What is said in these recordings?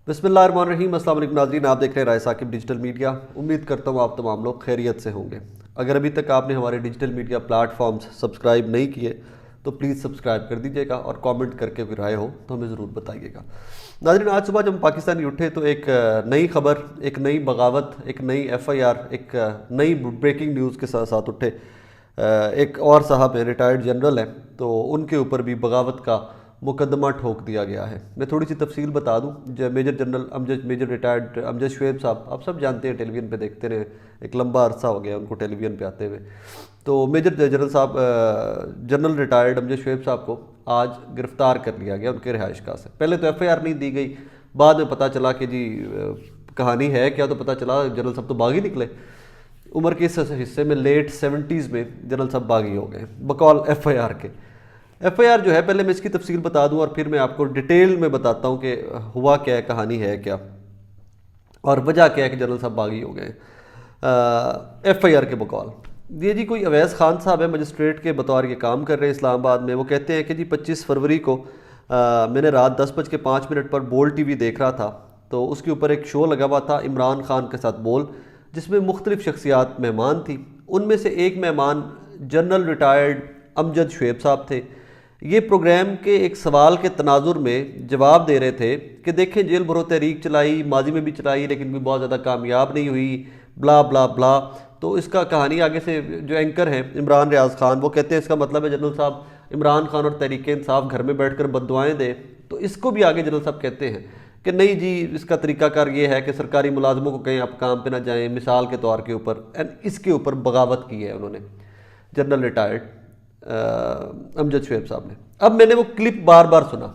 बिस्मिल्लाहिर्रहमानिर्रहीम। अस्सलाम वालेकुम नाज़रीन, आप देख रहे हैं राय साकिब डिजिटल मीडिया। उम्मीद करता हूँ आप तमाम लोग खैरियत से होंगे। अगर अभी तक आपने हमारे डिजिटल मीडिया प्लेटफॉर्म्स सब्सक्राइब नहीं किए तो प्लीज़ सब्सक्राइब कर दीजिएगा और कमेंट करके कोई राय हो तो हमें ज़रूर बताइएगा। नाज़रीन, आज सुबह जब पाकिस्तानी उठे तो एक नई खबर, एक नई बगावत, एक नई FIR, एक नई ब्रेकिंग न्यूज़ के साथ साथ उठे। एक और साहब हैं, रिटायर्ड जनरल हैं, तो उनके ऊपर भी बगावत का मुकदमा ठोक दिया गया है। मैं थोड़ी सी तफसील बता दूं। Major general Amjad, major retired Amjad Shoaib साहब, आप सब जानते हैं, टेलीविज़न पे देखते रहे, एक लंबा अरसा हो गया उनको टेलीविज़न पे आते हुए। तो मेजर जनरल साहब, जनरल रिटायर्ड अमजद शुएब साहब को आज गिरफ्तार कर लिया गया उनके रिहाइश गाह से। पहले तो FIR नहीं दी गई, बाद में पता चला कि जी कहानी है क्या, तो पता चला जनरल साहब तो बागी निकले। उम्र के इस हिस्से में लेट 70s में जनरल साहब बागी हो गए बकौल FIR के। FIR जो है, पहले मैं इसकी तफसील बता दूं और फिर मैं आपको डिटेल में बताता हूं कि हुआ क्या है, कहानी है क्या और वजह क्या है कि जनरल साहब बागी हो गए FIR के बकौल। ये जी कोई अवैस खान साहब है, मजिस्ट्रेट के बतौर ये काम कर रहे हैं इस्लामाबाद में। वो कहते हैं कि जी 25 फरवरी को मैंने रात 10:05 पर बोल TV देख रहा था, तो उसके ऊपर एक शो लगा हुआ था इमरान खान के साथ बोल, जिसमें मुख्तलिफ शख्सियात मेहमान थी। उनमें से एक मेहमान जनरल रिटायर्ड अमजद शुएब साहब थे। ये प्रोग्राम के एक सवाल के तनाजुर में जवाब दे रहे थे कि देखें, जेल भरो तहरीक चलाई, माजी में भी चलाई, लेकिन भी बहुत ज़्यादा कामयाब नहीं हुई, ब्ला ब्ला ब्ला। तो इसका कहानी आगे से जो एंकर हैं इमरान रियाज खान, वो कहते हैं इसका मतलब है जनरल साहब इमरान खान और तहरीक इंसाफ घर में बैठकर बद्दुआएं दें। तो इसको भी आगे जनरल साहब कहते हैं कि नहीं जी, इसका तरीकाकार ये है कि सरकारी मुलाजमों को कहीं आप काम पे ना जाएं, मिसाल के तौर के ऊपर। एंड इसके ऊपर बगावत की है उन्होंने, जनरल रिटायर्ड अमजद शुएब साहब ने। अब मैंने वो क्लिप बार बार सुना,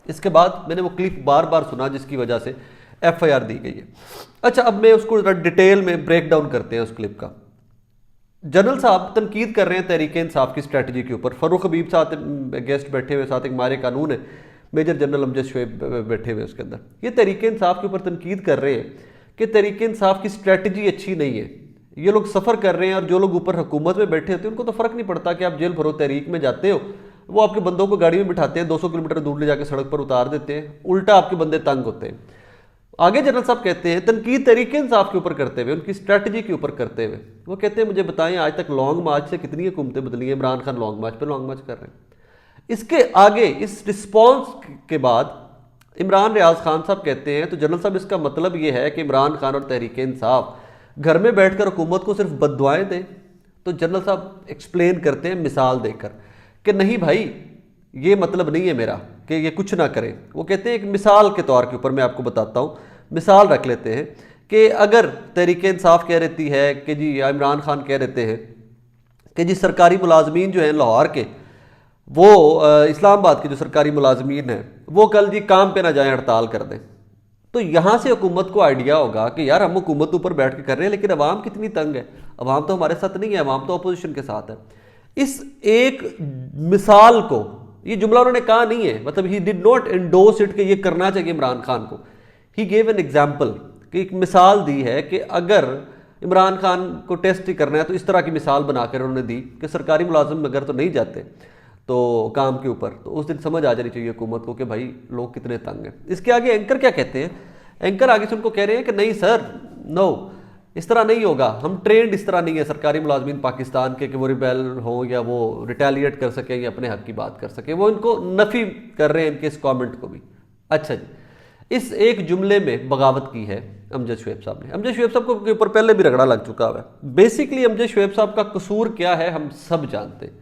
इसके बाद मैंने वो क्लिप बार बार सुना जिसकी वजह से FIR दी गई है। अच्छा, अब मैं उसको डिटेल में ब्रेक डाउन करते हैं उस क्लिप का। जनरल साहब तनकीद कर रहे हैं तहरीक इंसाफ की स्ट्रेटजी के ऊपर। फरूख हबीब साथ गेस्ट बैठे हुए, साथ एक मारे कानून है, मेजर जनरल अमजद शुएब बैठे हुए उसके अंदर। ये तहरीक इंसाफ के ऊपर तनकीद कर रहे हैं कि तहरीक इंसाफ की स्ट्रेटजी अच्छी नहीं है। ये लोग सफ़र कर रहे हैं और जो लोग ऊपर हुकूमत में बैठे होते हैं उनको तो फ़र्क नहीं पड़ता कि आप जेल भरो तहरीक में जाते हो, वो आपके बंदों को गाड़ी में बिठाते हैं, 200 किलोमीटर दूर ले जाकर सड़क पर उतार देते हैं, उल्टा आपके बंदे तंग होते हैं। आगे जनरल साहब कहते हैं, तनकीद तहरीक इंसाफ के ऊपर करते हुए, उनकी स्ट्रेटजी के ऊपर करते हुए, वो कहते हैं मुझे बताएं आज तक लॉन्ग मार्च से कितनी हुकूमतें बदली हैं। इमरान खान लॉन्ग मार्च पर लॉन्ग मार्च कर रहे हैं। इसके आगे इस रिस्पॉन्स के बाद इमरान रियाज खान साहब कहते हैं, तो जनरल साहब इसका मतलब ये है कि इमरान खान और तहरीक इंसाफ घर में बैठकर हुकूमत को सिर्फ बद्दुआएं दें। तो जनरल साहब एक्सप्लेन करते हैं मिसाल देकर कि नहीं भाई, ये मतलब नहीं है मेरा कि ये कुछ ना करें। वो कहते हैं एक मिसाल के तौर के ऊपर मैं आपको बताता हूँ। मिसाल रख लेते हैं कि अगर तहरीक इंसाफ कह रहती है कि जी, या इमरान खान कह रहते हैं कि जी सरकारी मुलाजमीन जो हैं लाहौर के, वो इस्लामाबाद के जो सरकारी मुलाजमीन हैं वो कल जी काम पे ना जाएं, हड़ताल कर दें। तो यहाँ से हुकूमत को आइडिया होगा कि यार हम हुकूमत ऊपर बैठ के कर रहे हैं, लेकिन अवाम कितनी तंग है, अवाम तो हमारे साथ नहीं है, अवाम तो अपोजिशन के साथ है। इस एक मिसाल को, ये जुमला उन्होंने कहा नहीं है, मतलब he did not endorse it कि ये करना चाहिए इमरान खान को। ही गेव एन एग्जाम्पल, कि एक मिसाल दी है कि अगर इमरान खान को टेस्ट ही करना है तो इस तरह की मिसाल बनाकर उन्होंने दी कि सरकारी मुलाजिम अगर तो नहीं जाते तो काम के ऊपर, तो उस दिन समझ आ जानी चाहिए हुकूमत को कि भाई लोग कितने तंग हैं। इसके आगे एंकर क्या कहते हैं, एंकर आगे से उनको कह रहे हैं कि नहीं सर, नो, इस तरह नहीं होगा, हम ट्रेंड इस तरह नहीं है सरकारी मुलाजमीन पाकिस्तान के कि वो रिबेल हो या वो रिटेलिएट कर सके या अपने हक की बात कर सके। वो इनको नफ़ी कर रहे हैं इनके इस कॉमेंट को भी। अच्छा जी, इस एक जुमले में बगावत की है अमजद शुएब साहब ने। अमजद शुएब साहब के ऊपर पहले भी रगड़ा लग चुका है। बेसिकली अमजद शुएब साहब का कसूर क्या है हम सब जानते हैं।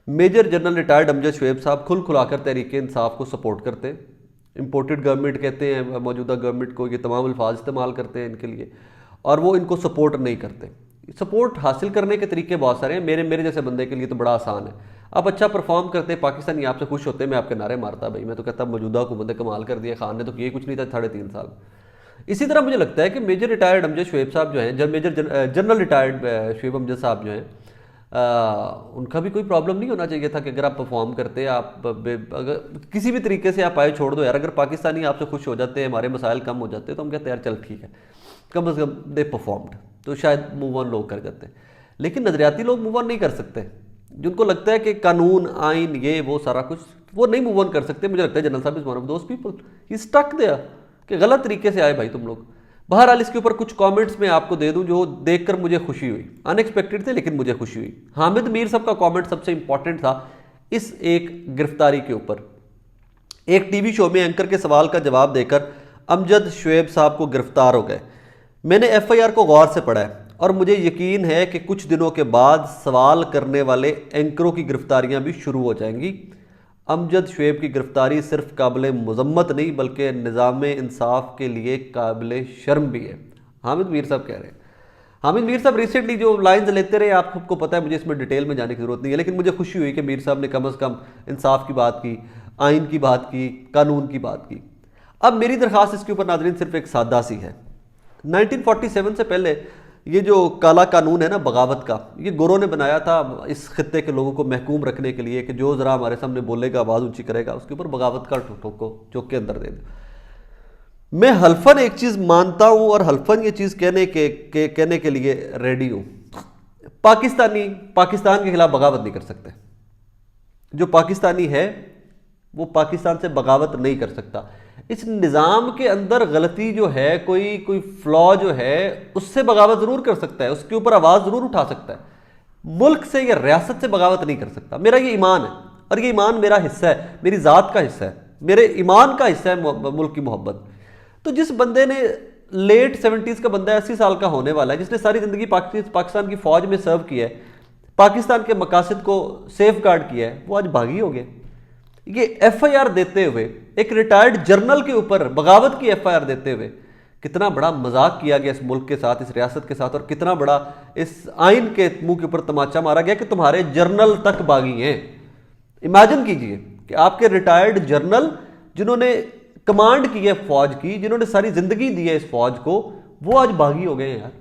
Major general retired Amjad Shoaib साहब खुल खुलाकर तहरीक इंसाफ को सपोर्ट करते हैं। इम्पोर्टेड गवर्नमेंट कहते हैं मौजूदा गवर्नमेंट को, ये तमाम अल्फाज इस्तेमाल करते हैं इनके लिए, और वो इनको सपोर्ट नहीं करते। सपोर्ट हासिल करने के तरीके बहुत सारे हैं। मेरे जैसे बंदे के लिए तो बड़ा आसान है। आप अच्छा परफॉर्म करते हैं, पाकिस्तानी आपसे खुश होते हैं, मैं आपके नारे मारता भाई, मैं तो कहता मौजूदा हुकूमत कमाल कर दिया, खान ने तो किए कुछ नहीं था 3.5 साल। इसी तरह मुझे लगता है कि मेजर रिटायर्ड अमजद शुएब साहब जो हैं, major general retired Shoaib Amjad साहब जो हैं, उनका भी कोई प्रॉब्लम नहीं होना चाहिए था कि अगर आप परफॉर्म करते, आप अगर किसी भी तरीके से आप आए, छोड़ दो यार, अगर पाकिस्तानी आपसे खुश हो जाते हैं, हमारे मसाइल कम हो जाते हैं, तो हम कहते हैं यार चल ठीक है, कम से कम दे परफॉर्म्ड, तो शायद मूव ऑन लोग कर जाते हैं। लेकिन नजरियाती लोग मूव ऑन नहीं कर सकते, जिनको लगता है कि कानून आइन ये वो सारा कुछ, वो नहीं मूव ऑन कर सकते। मुझे लगता है जनरल साहब is one of those people, he stuck there कि गलत तरीके से आए भाई तुम लोग। बहरहाल इसके ऊपर कुछ कमेंट्स मैं आपको दे दूं जो देखकर मुझे खुशी हुई, अनएक्सपेक्टेड थे लेकिन मुझे खुशी हुई। हामिद मीर साहब का कमेंट सबसे इंपॉर्टेंट था इस एक गिरफ्तारी के ऊपर। एक टीवी शो में एंकर के सवाल का जवाब देकर अमजद शुएब साहब को गिरफ्तार हो गए। मैंने एफआईआर को गौर से पढ़ा है और मुझे यकीन है कि कुछ दिनों के बाद सवाल करने वाले एंकरों की गिरफ्तारियां भी शुरू हो जाएंगी। अमजद शुएब की गिरफ्तारी सिर्फ काबिल मजम्मत नहीं बल्कि निज़ाम इंसाफ के लिए काबिल शर्म भी है, हामिद मीर साहब कह रहे हैं। हामिद मीर साहब रिसेंटली जो लाइंस लेते रहे आप सबको पता है, मुझे इसमें डिटेल में जाने की ज़रूरत नहीं है, लेकिन मुझे खुशी हुई कि मीर साहब ने कम से कम इंसाफ की बात की, आइन की बात की, कानून की बात की। अब मेरी दरख्वास्त इसके ऊपर नाज़रीन सिर्फ एक सादा सी है। 1947 से पहले ये जो काला कानून है ना बगावत का, ये गोरों ने बनाया था इस खित्ते के लोगों को महकूम रखने के लिए कि जो ज़रा हमारे सामने बोलेगा, आवाज़ ऊंची करेगा, उसके ऊपर बगावत का ठोको चौक के अंदर दे दो। मैं हल्फन एक चीज़ मानता हूँ और हल्फन ये चीज़ कहने के लिए रेडी हूँ, पाकिस्तान के खिलाफ बगावत नहीं कर सकते। जो पाकिस्तानी है वो पाकिस्तान से बगावत नहीं कर सकता। इस निज़ाम के अंदर गलती जो है, कोई फ्लॉ जो है, उससे बगावत ज़रूर कर सकता है, उसके ऊपर आवाज़ ज़रूर उठा सकता है। मुल्क से या रियासत से बगावत नहीं कर सकता। मेरा ये ईमान है और ये ईमान मेरा हिस्सा है, मेरी ज़ात का हिस्सा है, मेरे ईमान का हिस्सा है मुल्क की मोहब्बत। तो जिस बंदे ने लेट 70s का बंदा 80 साल का होने वाला है, जिसने सारी ज़िंदगी पाकिस्तान की फ़ौज में सर्व किया है, पाकिस्तान के मकासद को सेफ गार्ड किया है, वो आज बागी हो गए। ये एफआईआर देते हुए एक रिटायर्ड जर्नल के ऊपर बगावत की एफआईआर देते हुए कितना बड़ा मजाक किया गया इस मुल्क के साथ, इस रियासत के साथ, और कितना बड़ा इस आइन के मुंह के ऊपर तमाचा मारा गया कि तुम्हारे जर्नल तक बागी हैं। इमेजिन कीजिए कि आपके रिटायर्ड जर्नल जिन्होंने कमांड की है फौज की, जिन्होंने सारी जिंदगी दी है इस फौज को, वो आज बागी हो गए हैं। यार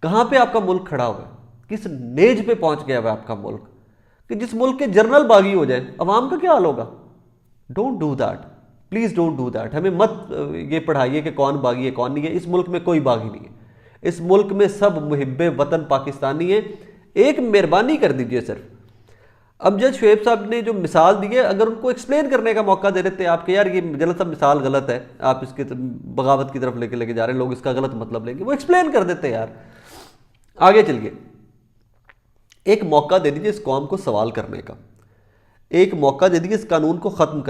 कहां पे आपका मुल्क खड़ा हुआ है, किस नेज पे पहुंच गया हुआ आपका मुल्क कि जिस मुल्क के जर्नल बागी हो जाए, अवाम का क्या हाल होगा। Don't do that, please don't do that. हमें मत ये पढ़ाइए कि कौन बागी है कौन नहीं है। इस मुल्क में कोई बागी नहीं है, इस मुल्क में सब मुहिब्बे वतन पाकिस्तानी है। एक मेहरबानी कर दीजिए सिर्फ, अमजद शुएब साहब ने जो मिसाल दी है, अगर उनको एक्सप्लेन करने का मौका दे देते आप कि यार ये जनरल साहब मिसाल गलत है, आप इसके बगावत की तरफ लेके जा रहे हैं, लोग इसका गलत मतलब लेंगे, वो एक्सप्लेन कर देते यार। आगे चलिए, एक मौका दे दीजिए इस कौम को सवाल करने का, एक मौका दे दीजिए इस कानून को ख़त्म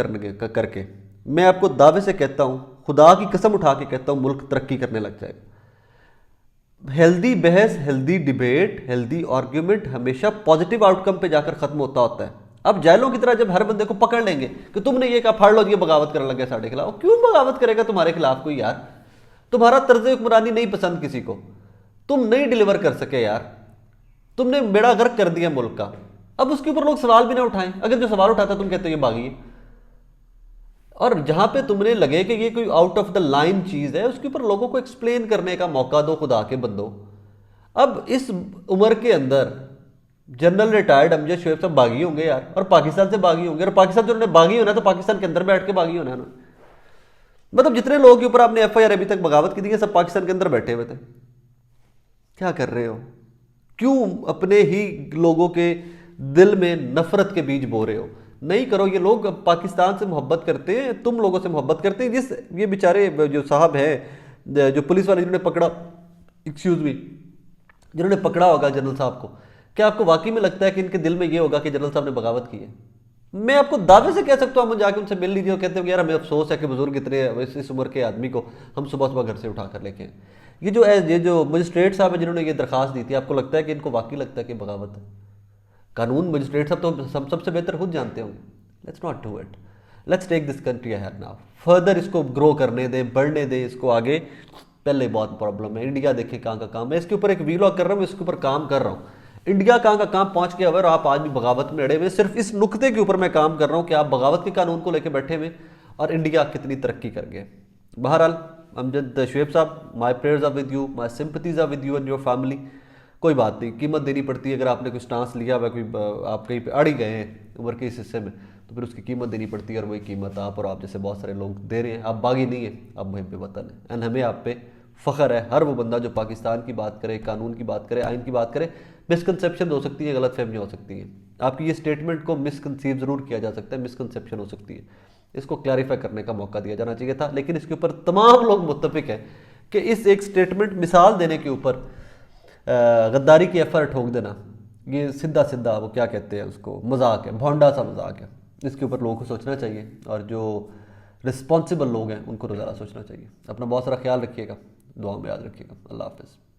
करके। मैं आपको दावे से कहता हूँ, खुदा की कसम उठा के कहता हूँ, मुल्क तरक्की करने लग जाएगा। हेल्दी बहस, हेल्दी डिबेट, हेल्दी आर्ग्यूमेंट हमेशा पॉजिटिव आउटकम पे जाकर खत्म होता है। अब जैलों की तरह जब हर बंदे को पकड़ लेंगे कि तुमने ये कहा, फाड़ लो, ये बगावत करने लगे साढ़े खिलाफ, क्यों बगावत करेगा तुम्हारे खिलाफ कोई यार? तुम्हारा तर्ज हुक्मरानी नहीं पसंद किसी को, तुम नहीं डिलीवर कर सके यार, तुमने बेड़ा गर्क कर दिया मुल्क का। अब उसके ऊपर लोग सवाल भी ना उठाएं। अगर जो सवाल उठाता तुम कहते हो ये बागी है, और जहां पे तुमने लगे कि ये कोई आउट ऑफ द लाइन चीज है, उसके ऊपर लोगों को एक्सप्लेन करने का मौका दो, खुदा के बंदो। अब इस उम्र के अंदर जनरल रिटायर्ड अमजद शुएब साहब बागी होंगे यार, और पाकिस्तान से बागी होंगे, और पाकिस्तान से उन्होंने बागी होना है तो पाकिस्तान के अंदर बैठ के बागी होना है ना। मतलब जितने लोगों के ऊपर आपने एफआईआर अभी तक बगावत की थी, सब पाकिस्तान के अंदर बैठे हुए थे। क्या कर रहे हो? क्यों अपने ही लोगों के दिल में नफरत के बीज बो रहे हो? नहीं करो। ये लोग पाकिस्तान से मोहब्बत करते हैं, तुम लोगों से मोहब्बत करते हैं। जिस ये बेचारे जो साहब हैं, जो पुलिस वाले जिन्होंने पकड़ा, एक्सक्यूज मी, जिन्होंने पकड़ा होगा जनरल साहब को, क्या आपको वाकई में लगता है कि इनके दिल में ये होगा कि जनरल साहब ने बगावत की है? मैं आपको दावे से कह सकता हूँ, हम जाके उनसे मिल लीजिए और कहते हो यार हमें अफसोस है कि बुजुर्ग इतने इस उम्र के आदमी को हम सुबह सुबह घर से उठा कर लेके आए। ये जो मजिस्ट्रेट साहब है जिन्होंने ये दरखास्त दी थी, आपको लगता है कि इनको वाकई लगता है कि बगावत है? कानून मजिस्ट्रेट साहब तो हम सबसे बेहतर खुद जानते होंगे। Let's not do it, let's take this country ahead now, further इसको ग्रो करने दें, बढ़ने दें इसको आगे। पहले बहुत प्रॉब्लम है, इंडिया देखे कहाँ का काम है। इसके ऊपर एक वीलॉग कर रहा हूँ, इसके ऊपर काम कर रहा हूँ, इंडिया कहाँ का काम पहुँच गया हुआ है और आप आज भी बगावत में अड़े हुए। सिर्फ इस नुक्ते के ऊपर मैं काम कर रहा हूँ कि आप बगावत के कानून को लेकर बैठे हुए और इंडिया कितनी तरक्की कर गया। बहरहाल अमजद शुएब साहब, my prayers are with you, my sympathies are with you and your family. कोई बात नहीं, कीमत देनी पड़ती है। अगर आपने कोई स्टांस लिया हुआ, कोई आप कहीं पे अड़ ही गए हैं उम्र के इस हिस्से में, तो फिर उसकी कीमत देनी पड़ती है, और वही कीमत आप और आप जैसे बहुत सारे लोग दे रहे हैं। आप बागी नहीं है, आप मुहिम पे वतन है, एंड हमें आप पे फ़ख्र है। हर वो बंदा जो पाकिस्तान की बात करे, कानून की बात करे, आइन की बात करे। मिसकनसेप्शन हो सकती है, गलत फहमियाँ हो सकती हैं, आपकी ये स्टेटमेंट को मिसकनसीव ज़रूर किया जा सकता है, मिसकनसेप्शन हो सकती है, इसको क्लैरिफाई करने का मौका दिया जाना चाहिए था। लेकिन इसके ऊपर तमाम लोग मुत्तफिक हैं कि इस एक स्टेटमेंट मिसाल देने के ऊपर गद्दारी की एफर्ट ठोक देना, ये सीधा सीधा वो क्या कहते हैं उसको, मजाक है, भोंडा सा मजाक है। इसके ऊपर लोगों को सोचना चाहिए, और जो रिस्पॉन्सिबल लोग हैं उनको तो ज़रा सोचना चाहिए। अपना बहुत सारा ख्याल रखिएगा, दुआ में याद रखिएगा। अल्लाह हाफ़िज़।